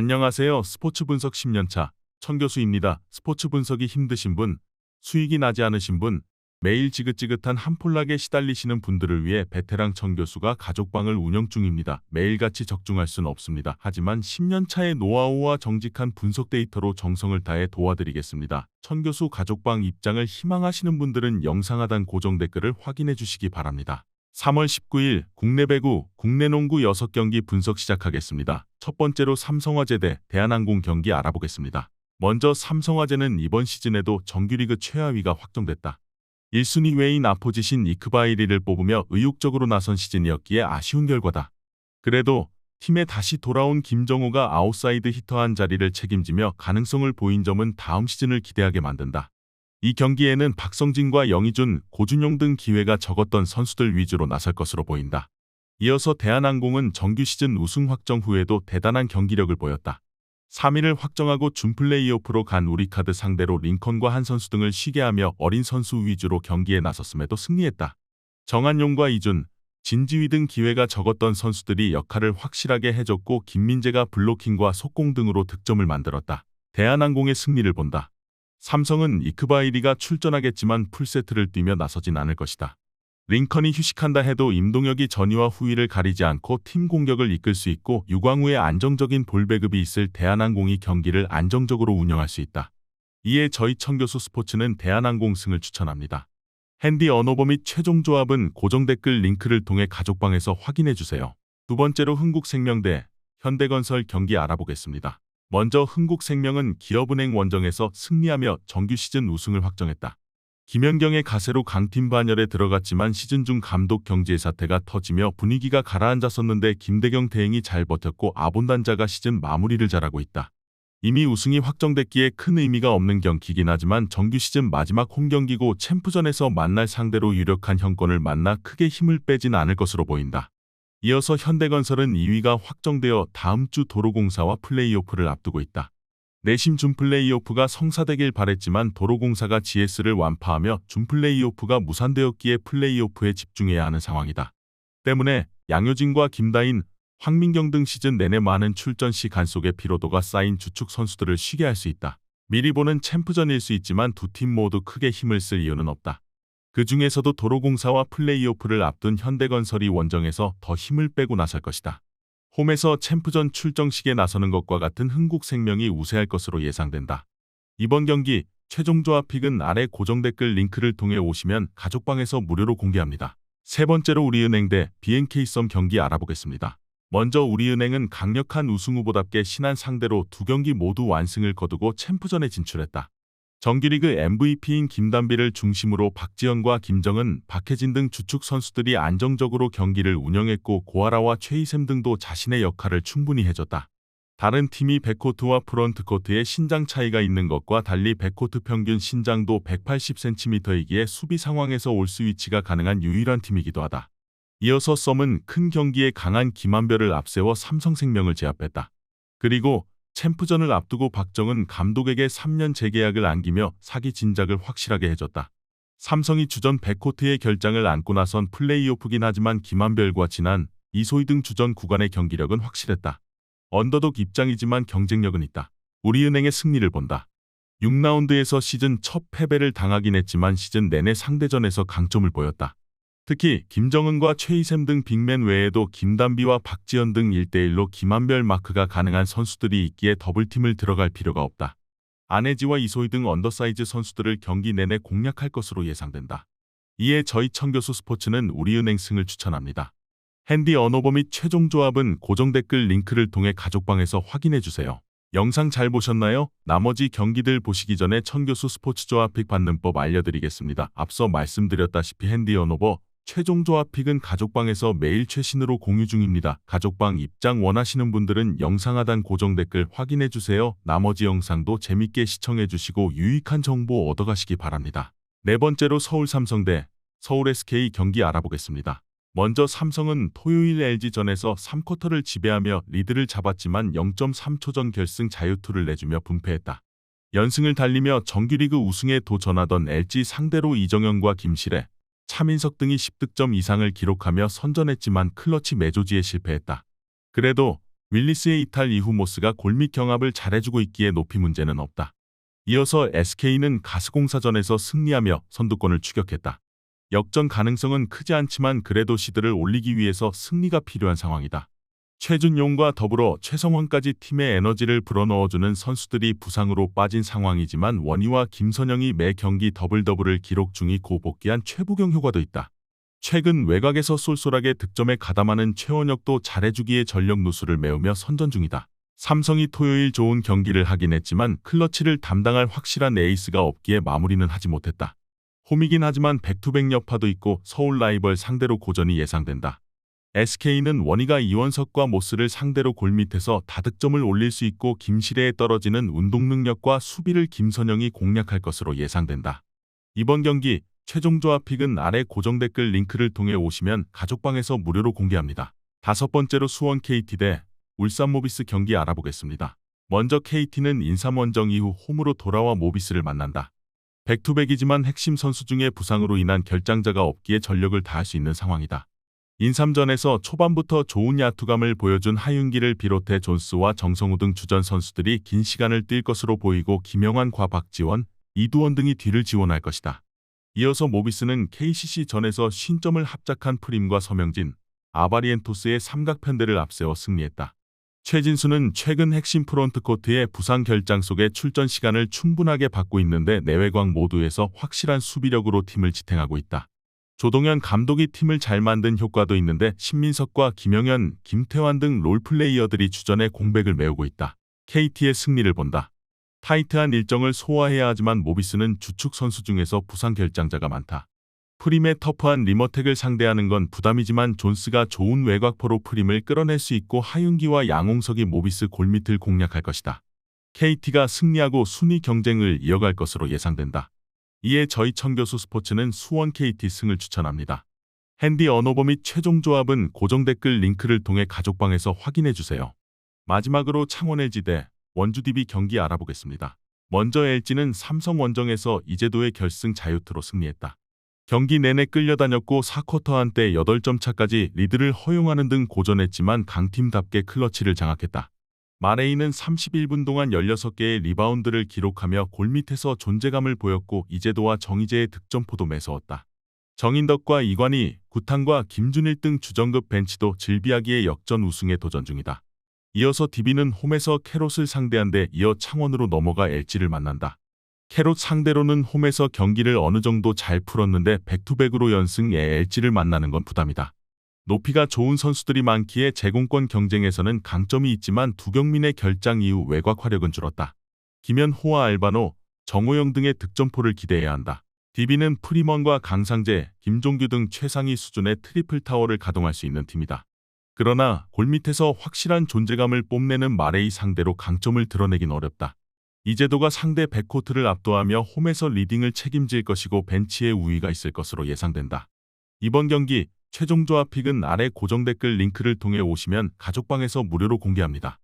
안녕하세요. 스포츠 분석 10년차 천교수입니다. 스포츠 분석이 힘드신 분, 수익이 나지 않으신 분, 매일 지긋지긋한 한폴락에 시달리시는 분들을 위해 베테랑 천교수가 가족방을 운영 중입니다. 매일같이 적중할 수는 없습니다. 하지만 10년차의 노하우와 정직한 분석 데이터로 정성을 다해 도와드리겠습니다. 천교수 가족방 입장을 희망하시는 분들은 영상 하단 고정 댓글을 확인해 주시기 바랍니다. 3월 19일 국내 배구, 국내 농구 6경기 분석 시작하겠습니다. 첫 번째로 삼성화재 대 대한항공 경기 알아보겠습니다. 먼저 삼성화재는 이번 시즌에도 정규리그 최하위가 확정됐다. 1순위 외인 아포지신 이크바이리를 뽑으며 의욕적으로 나선 시즌이었기에 아쉬운 결과다. 그래도 팀에 다시 돌아온 김정호가 아웃사이드 히터한 자리를 책임지며 가능성을 보인 점은 다음 시즌을 기대하게 만든다. 이 경기에는 박성진과 영희준, 고준용 등 기회가 적었던 선수들 위주로 나설 것으로 보인다. 이어서 대한항공은 정규 시즌 우승 확정 후에도 대단한 경기력을 보였다. 3위를 확정하고 준 플레이오프로 간 우리카드 상대로 링컨과 한 선수 등을 쉬게 하며 어린 선수 위주로 경기에 나섰음에도 승리했다. 정한용과 이준, 진지휘 등 기회가 적었던 선수들이 역할을 확실하게 해줬고 김민재가 블로킹과 속공 등으로 득점을 만들었다. 대한항공의 승리를 본다. 삼성은 이크바이리가 출전하겠지만 풀세트를 뛰며 나서진 않을 것이다. 링컨이 휴식한다 해도 임동혁이 전위와 후위를 가리지 않고 팀 공격을 이끌 수 있고 유광우의 안정적인 볼 배급이 있을 대한항공이 경기를 안정적으로 운영할 수 있다. 이에 저희 천교수 스포츠는 대한항공 승을 추천합니다. 핸디 언어버 및 최종 조합은 고정 댓글 링크를 통해 가족방에서 확인해주세요. 두 번째로 흥국생명 대 현대건설 경기 알아보겠습니다. 먼저 흥국생명은 기업은행 원정에서 승리하며 정규 시즌 우승을 확정했다. 김연경의 가세로 강팀 반열에 들어갔지만 시즌 중 감독 경질 사태가 터지며 분위기가 가라앉았었는데 김대경 대행이 잘 버텼고 아본단자가 시즌 마무리를 잘하고 있다. 이미 우승이 확정됐기에 큰 의미가 없는 경기긴 하지만 정규 시즌 마지막 홈경기고 챔프전에서 만날 상대로 유력한 현권을 만나 크게 힘을 빼진 않을 것으로 보인다. 이어서 현대건설은 2위가 확정되어 다음 주 도로공사와 플레이오프를 앞두고 있다. 내심 준 플레이오프가 성사되길 바랬지만 도로공사가 GS를 완파하며 준 플레이오프가 무산되었기에 플레이오프에 집중해야 하는 상황이다. 때문에 양효진과 김다인, 황민경 등 시즌 내내 많은 출전 시간 속에 피로도가 쌓인 주축 선수들을 쉬게 할 수 있다. 미리 보는 챔프전일 수 있지만 두 팀 모두 크게 힘을 쓸 이유는 없다. 그 중에서도 도로공사와 플레이오프를 앞둔 현대건설이 원정에서 더 힘을 빼고 나설 것이다. 홈에서 챔프전 출정식에 나서는 것과 같은 흥국생명이 우세할 것으로 예상된다. 이번 경기 최종 조합 픽은 아래 고정 댓글 링크를 통해 오시면 가족방에서 무료로 공개합니다. 세 번째로 우리은행 대 BNK썸 경기 알아보겠습니다. 먼저 우리은행은 강력한 우승 후보답게 신한 상대로 두 경기 모두 완승을 거두고 챔프전에 진출했다. 정규리그 MVP인 김단비를 중심으로 박지현과 김정은, 박혜진 등 주축 선수들이 안정적으로 경기를 운영했고 고아라와 최희샘 등도 자신의 역할을 충분히 해줬다. 다른 팀이 백코트와 프런트코트의 신장 차이가 있는 것과 달리 백코트 평균 신장도 180cm이기에 수비 상황에서 올스 위치가 가능한 유일한 팀이기도 하다. 이어서 썸은 큰 경기에 강한 김한별을 앞세워 삼성생명을 제압했다. 그리고 챔프전을 앞두고 박정은 감독에게 3년 재계약을 안기며 사기 진작을 확실하게 해줬다. 삼성이 주전 백코트의 결장을 안고 나선 플레이오프긴 하지만 김한별과 진한, 이소희 등 주전 구간의 경기력은 확실했다. 언더독 입장이지만 경쟁력은 있다. 우리은행의 승리를 본다. 6라운드에서 시즌 첫 패배를 당하긴 했지만 시즌 내내 상대전에서 강점을 보였다. 특히 김정은과 최희샘 등 빅맨 외에도 김단비와 박지현 등 1대1로 김한별 마크가 가능한 선수들이 있기에 더블팀을 들어갈 필요가 없다. 안혜지와 이소희 등 언더사이즈 선수들을 경기 내내 공략할 것으로 예상된다. 이에 저희 천교수 스포츠는 우리은행 승을 추천합니다. 핸디 언어버 및 최종 조합은 고정 댓글 링크를 통해 가족방에서 확인해주세요. 영상 잘 보셨나요? 나머지 경기들 보시기 전에 천교수 스포츠 조합 픽 받는 법 알려드리겠습니다. 앞서 말씀드렸다시피 핸디 언어버, 최종 조합 픽은 가족방에서 매일 최신으로 공유 중입니다. 가족방 입장 원하시는 분들은 영상 하단 고정 댓글 확인해주세요. 나머지 영상도 재밌게 시청해주시고 유익한 정보 얻어가시기 바랍니다. 네 번째로 서울 삼성 대 서울 SK 경기 알아보겠습니다. 먼저 삼성은 토요일 LG전에서 3쿼터를 지배하며 리드를 잡았지만 0.3초 전 결승 자유투를 내주며 분패했다. 연승을 달리며 정규리그 우승에 도전하던 LG 상대로 이정현과 김실애, 차민석 등이 10득점 이상을 기록하며 선전했지만 클러치 매조지에 실패했다. 그래도 윌리스의 이탈 이후 모스가 골밑 경합을 잘해주고 있기에 높이 문제는 없다. 이어서 SK는 가스공사전에서 승리하며 선두권을 추격했다. 역전 가능성은 크지 않지만 그래도 시드를 올리기 위해서 승리가 필요한 상황이다. 최준용과 더불어 최성원까지 팀의 에너지를 불어넣어주는 선수들이 부상으로 빠진 상황이지만 원희와 김선영이 매 경기 더블더블을 기록 중이고 복귀한 최부경 효과도 있다. 최근 외곽에서 쏠쏠하게 득점에 가담하는 최원혁도 잘해주기에 전력 누수를 메우며 선전 중이다. 삼성이 토요일 좋은 경기를 하긴 했지만 클러치를 담당할 확실한 에이스가 없기에 마무리는 하지 못했다. 홈이긴 하지만 백투백 여파도 있고 서울 라이벌 상대로 고전이 예상된다. SK는 원희가 이원석과 모스를 상대로 골밑에서 다득점을 올릴 수 있고 김시래에 떨어지는 운동 능력과 수비를 김선영이 공략할 것으로 예상된다. 이번 경기 최종 조합 픽은 아래 고정 댓글 링크를 통해 오시면 가족방에서 무료로 공개합니다. 다섯 번째로 수원 KT 대 울산 모비스 경기 알아보겠습니다. 먼저 KT는 인삼 원정 이후 홈으로 돌아와 모비스를 만난다. 백투백이지만 핵심 선수 중에 부상으로 인한 결장자가 없기에 전력을 다할 수 있는 상황이다. 인삼전에서 초반부터 좋은 야투감을 보여준 하윤기를 비롯해 존스와 정성우 등 주전 선수들이 긴 시간을 뛸 것으로 보이고 김영환과 박지원, 이두원 등이 뒤를 지원할 것이다. 이어서 모비스는 KCC전에서 신점을 합작한 프림과 서명진, 아바리엔토스의 삼각편대를 앞세워 승리했다. 최진수는 최근 핵심 프론트코트의 부상 결장 속에 출전 시간을 충분하게 받고 있는데 내외곽 모두에서 확실한 수비력으로 팀을 지탱하고 있다. 조동현 감독이 팀을 잘 만든 효과도 있는데 신민석과 김영현, 김태환 등 롤플레이어들이 주전에 공백을 메우고 있다. KT의 승리를 본다. 타이트한 일정을 소화해야 하지만 모비스는 주축 선수 중에서 부상 결장자가 많다. 프림의 터프한 리머텍을 상대하는 건 부담이지만 존스가 좋은 외곽포로 프림을 끌어낼 수 있고 하윤기와 양홍석이 모비스 골밑을 공략할 것이다. KT가 승리하고 순위 경쟁을 이어갈 것으로 예상된다. 이에 저희 청교수 스포츠는 수원 KT 승을 추천합니다. 핸디 언어버 및 최종 조합은 고정 댓글 링크를 통해 가족방에서 확인해주세요. 마지막으로 창원 LG 대 원주 DB 경기 알아보겠습니다. 먼저 LG는 삼성 원정에서 이재도의 결승 자유투로 승리했다. 경기 내내 끌려다녔고 4쿼터 한때 8점 차까지 리드를 허용하는 등 고전했지만 강팀답게 클러치를 장악했다. 마레이는 31분 동안 16개의 리바운드를 기록하며 골밑에서 존재감을 보였고 이재도와 정희재의 득점포도 매서웠다. 정인덕과 이관희, 구탄과 김준일 등 주전급 벤치도 질비하기에 역전 우승에 도전 중이다. 이어서 DB는 홈에서 캐롯을 상대한 데 이어 창원으로 넘어가 LG를 만난다. 캐롯 상대로는 홈에서 경기를 어느 정도 잘 풀었는데 백투백으로 연승에 LG를 만나는 건 부담이다. 높이가 좋은 선수들이 많기에 제공권 경쟁에서는 강점이 있지만 두경민의 결장 이후 외곽 화력은 줄었다. 김현호와 알바노, 정호영 등의 득점포를 기대해야 한다. DB는 프리먼과 강상재, 김종규 등 최상위 수준의 트리플 타워를 가동할 수 있는 팀이다. 그러나 골밑에서 확실한 존재감을 뽐내는 마레이 상대로 강점을 드러내긴 어렵다. 이재도가 상대 백코트를 압도하며 홈에서 리딩을 책임질 것이고 벤치에 우위가 있을 것으로 예상된다. 이번 경기 최종 조합 픽은 아래 고정 댓글 링크를 통해 오시면 가족방에서 무료로 공개합니다.